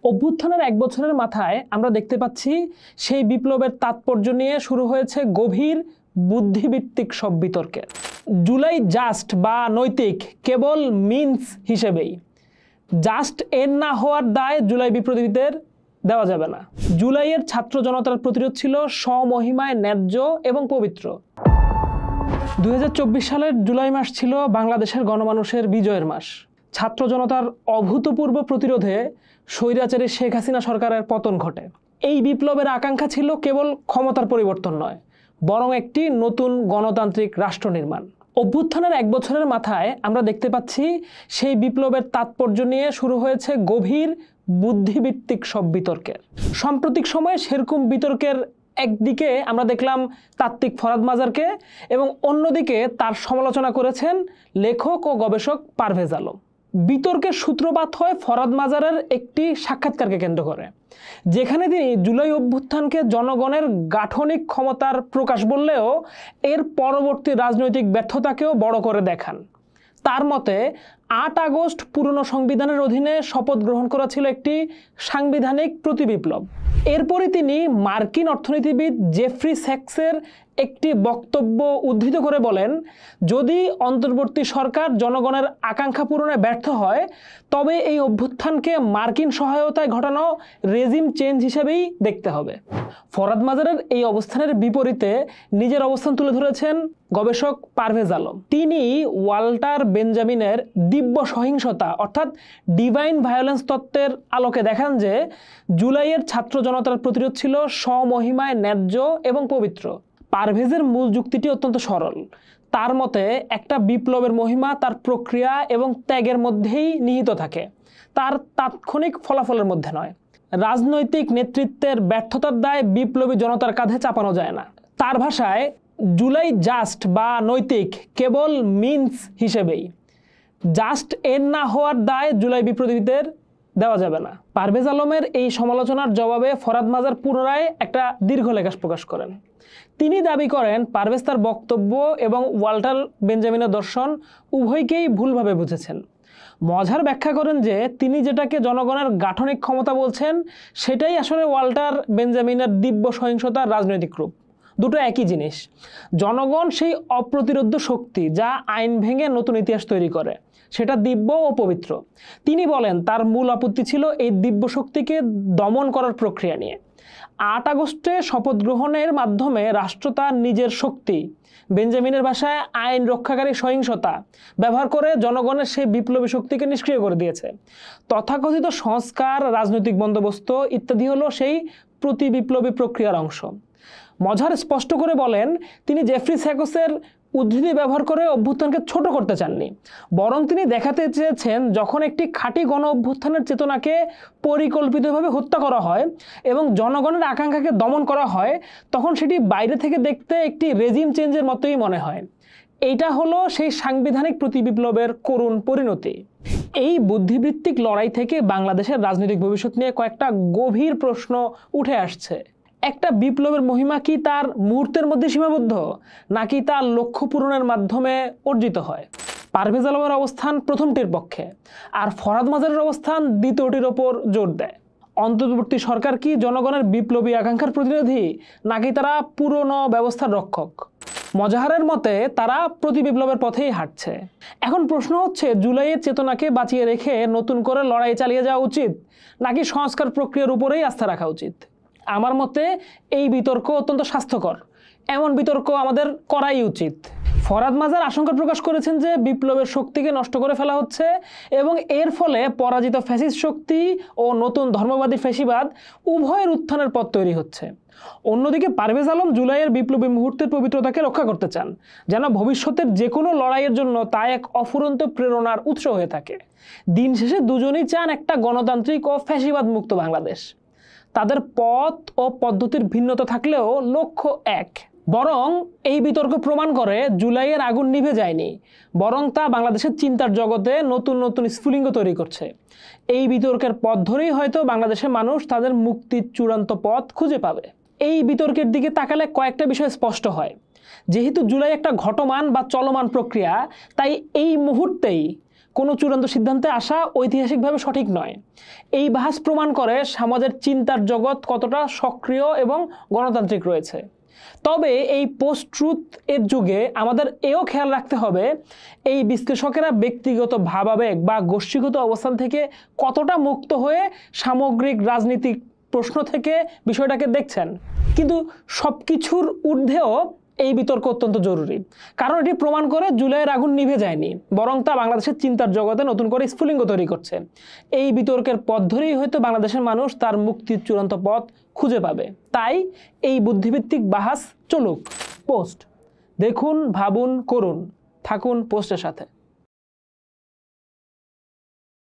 অভ্যুত্থানের এক বছরের মাথায় আমরা দেখতে পাচ্ছি সেই বিপ্লবের তাৎপর্য নিয়ে শুরু হয়েছে গভীর বুদ্ধিভিত্তিক সব বিতর্কের। জুলাই জাস্ট বা নৈতিক কেবল মিনস হিসেবেই, জাস্ট এর না হওয়ার দায় জুলাই বিপ্লবীদের দেওয়া যাবে না। জুলাইয়ের ছাত্র জনতার প্রতিরোধ ছিল স্বমহিমায় ন্যায্য এবং পবিত্র। 2024 সালের জুলাই মাস ছিল বাংলাদেশের গণমানুষের বিজয়ের মাস। ছাত্র জনতার অভূতপূর্ব প্রতিরোধে স্বৈরাচারী শেখ হাসিনা সরকারের পতন ঘটে। এই বিপ্লবের আকাঙ্ক্ষা ছিল কেবল ক্ষমতার পরিবর্তন নয়, বরং একটি নতুন গণতান্ত্রিক রাষ্ট্র নির্মাণ। অভ্যুত্থানের এক বছরের মাথায় আমরা দেখতে পাচ্ছি সেই বিপ্লবের তাৎপর্য নিয়ে শুরু হয়েছে গভীর বুদ্ধিভিত্তিক সব বিতর্কের। সাম্প্রতিক সময়ে সেরকম বিতর্কের একদিকে আমরা দেখলাম তাত্ত্বিক ফরাদ মাজারকে, এবং অন্যদিকে তার সমালোচনা করেছেন লেখক ও গবেষক পারভেজ আলম। বিতর্কের সূত্রপাত হয় ফরাদ মাজারের একটি সাক্ষাৎকারকে কেন্দ্র করে, যেখানে তিনি জুলাই অভ্যুত্থানকে জনগণের গাঠনিক ক্ষমতার প্রকাশ বললেও এর পরবর্তী রাজনৈতিক ব্যর্থতাকেও বড় করে দেখান। তার মতে 8 আগস্ট পুরনো সংবিধানের অধীনে শপথ গ্রহণ করা ছিল একটি সাংবিধানিক প্রতিবিপ্লব। এরপরই তিনি মার্কিন অর্থনীতিবিদ জেফ্রি স্যাক্সের একটি বক্তব্য উদ্ধৃত করে বলেন, যদি অন্তর্বর্তী সরকার জনগণের আকাঙ্ক্ষা পূরণে ব্যর্থ হয় তবে এই অভ্যুত্থানকে মার্কিন সহায়তায় ঘটানো রেজিম চেঞ্জ হিসেবেই দেখতে হবে। ফরাদ মাজারের এই অবস্থানের বিপরীতে নিজের অবস্থান তুলে ধরেছেন গবেষক পারভেজ আলম। তিনি ওয়াল্টার বেঞ্জামিনের দিব্য সহিংসতা অর্থাৎ ডিভাইন ভায়োলেন্স তত্ত্বের আলোকে দেখান যে জুলাইয়ের ছাত্র জনতার প্রতিরোধ ছিল স্বমহিমায় ন্যায্য এবং পবিত্র। পারভেজের মূল যুক্তিটি অত্যন্ত সরল। তার মতে একটা বিপ্লবের মহিমা তার প্রক্রিয়া এবং ত্যাগের মধ্যেই নিহিত থাকে, তার তাৎক্ষণিক ফলাফলের মধ্যে নয়। রাজনৈতিক নেতৃত্বের ব্যর্থতার দায় বিপ্লবী জনতার কাঁধে চাপানো যায় না। তার ভাষায়, জুলাই জাস্ট বা নৈতিক কেবল মিনস হিসেবেই, জাস্ট এর না হওয়ার দায় জুলাই বিপ্লবীদের দেওয়া যাবে না। পারভেজ আলমের এই সমালোচনার জবাবে ফরাদ মাজার পুনরায় একটা দীর্ঘ লেখা প্রকাশ করেন। তিনি দাবি করেন পারভেজ তার বক্তব্য এবং ওয়াল্টার বেঞ্জামিনের দর্শন উভয়কেই ভুলভাবে বুঝেছেন। মজার ব্যাখ্যা করেন যে তিনি যেটাকে জনগণের গাঠনিক ক্ষমতা বলছেন সেটাই আসলে ওয়াল্টার বেঞ্জামিনের দিব্য সহিংসতার রাজনৈতিক রূপ। দুটো একই জিনিস। জনগণ সেই অপ্রতিরোধ্য শক্তি যা আইন ভেঙে নতুন ইতিহাস তৈরি করে, সেটা দিব্য ও পবিত্র। তিনি বলেন তার মূল আপত্তি ছিল এই দিব্য শক্তিকে দমন করার প্রক্রিয়া নিয়ে। 8 আগস্টে শপথ গ্রহণের মাধ্যমে রাষ্ট্র তার নিজের শক্তি, বেঞ্জামিনের ভাষায় আইন রক্ষাকারী সহিংসতা ব্যবহার করে জনগণের সেই বিপ্লবী শক্তিকে নিষ্ক্রিয় করে দিয়েছে। তথাকথিত সংস্কার, রাজনৈতিক বন্দোবস্ত ইত্যাদি হলো সেই প্রতি বিপ্লবী প্রক্রিয়ার অংশ। মজার স্পষ্ট করে বলেন, তিনি জেফ্রি স্যাক্সের উদ্ধৃতি ব্যবহার করে অভ্যুত্থানকে ছোট করতে চাননি, বরং তিনি দেখাতে চেয়েছেন যখন একটি খাঁটি গণ অভ্যুত্থানের চেতনাকে পরিকল্পিতভাবে হত্যা করা হয় এবং জনগণের আকাঙ্ক্ষাকে দমন করা হয়, তখন সেটি বাইরে থেকে দেখতে একটি রেজিম চেঞ্জের মতোই মনে হয়। এইটা হলো সেই সাংবিধানিক প্রতিবিপ্লবের করুণ পরিণতি। এই বুদ্ধিবৃত্তিক লড়াই থেকে বাংলাদেশের রাজনৈতিক ভবিষ্যৎ নিয়ে কয়েকটা গভীর প্রশ্ন উঠে আসছে। একটা বিপ্লবের মহিমা কি তার মুহূর্তের মধ্যে সীমাবদ্ধ, নাকি তার লক্ষ্য পূরণের মাধ্যমে অর্জিত হয়? পারভেজ আলমের অবস্থান প্রথমটির পক্ষে, আর ফরাদ মাজারের অবস্থান দ্বিতীয়টির ওপর জোর দেয়। অন্তর্বর্তী সরকার কি জনগণের বিপ্লবী আকাঙ্ক্ষার প্রতিনিধি, নাকি তারা পুরনো ব্যবস্থার রক্ষক? মজাহারের মতে তারা প্রতি বিপ্লবের পথেই হাঁটছে। এখন প্রশ্ন হচ্ছে, জুলাইয়ের চেতনাকে বাঁচিয়ে রেখে নতুন করে লড়াই চালিয়ে যাওয়া উচিত, নাকি সংস্কার প্রক্রিয়ার উপরেই আস্থা রাখা উচিত? আমার মতে এই বিতর্ক অত্যন্ত স্বাস্থ্যকর। এমন বিতর্ক আমাদের করাই উচিত। ফরাদ মাজার আশঙ্কা প্রকাশ করেছেন যে বিপ্লবের শক্তিকে নষ্ট করে ফেলা হচ্ছে এবং এর ফলে পরাজিত ফ্যাসিস্ট শক্তি ও নতুন ধর্মবাদী ফ্যাসিবাদ উভয়ের উত্থানের পথ তৈরি হচ্ছে। অন্যদিকে পারভেজ আলম জুলাইয়ের বিপ্লবী মুহূর্তের পবিত্রতাকে রক্ষা করতে চান, যেন ভবিষ্যতের যে কোনো লড়াইয়ের জন্য তা এক অফুরন্ত প্রেরণার উৎস হয়ে থাকে। দিন শেষে দুজনেই চান একটা গণতান্ত্রিক ও ফ্যাসিবাদ মুক্ত বাংলাদেশ। তাদের পথ ও পদ্ধতির ভিন্নতা থাকলেও লক্ষ্য এক। বরং এই বিতর্ক প্রমাণ করে জুলাইয়ের আগুন নিভে যায়নি, বরং তা বাংলাদেশের চিন্তার জগতে নতুন নতুন স্ফুলিঙ্গ তৈরি করছে। এই বিতর্কের পথ ধরেই হয়তো বাংলাদেশের মানুষ তাদের মুক্তির চূড়ান্ত পথ খুঁজে পাবে। এই বিতর্কের দিকে তাকালে কয়েকটা বিষয় স্পষ্ট হয়। যেহেতু জুলাই একটা ঘটমান বা চলমান প্রক্রিয়া, তাই এই মুহূর্তেই কোনো চূড়ান্ত সিদ্ধান্তে আসা ঐতিহাসিকভাবে সঠিক নয়। এই বাহাস প্রমাণ করে সমাজের চিন্তার জগৎ কতটা সক্রিয় এবং গণতান্ত্রিক রয়েছে। তবে এই পোস্ট ট্রুথ এর যুগে আমাদের এও খেয়াল রাখতে হবে, এই বিশ্লেষকেরা ব্যক্তিগত ভাবাবেগ বা গোষ্ঠীগত অবস্থান থেকে কতটা মুক্ত হয়ে সামগ্রিক রাজনীতিক প্রশ্ন থেকে বিষয়টাকে দেখছেন। কিন্তু সব কিছুর ঊর্ধ্বেও এই বিতর্ক অত্যন্ত জরুরি, কারণ এটি প্রমাণ করে জুলাইয়ের আগুন নিভে যায়নি, বরং তা বাংলাদেশের চিন্তার জগতে নতুন করে স্ফুলিঙ্গ তৈরি করছে। এই বিতর্কের পথ ধরেই হয়তো বাংলাদেশের মানুষ তার মুক্তির চূড়ান্ত পথ খুঁজে পাবে। তাই এই বুদ্ধিভিত্তিক বাহাস চলুক। পোস্ট দেখুন, ভাবুন, করুন, থাকুন পোস্টের সাথে।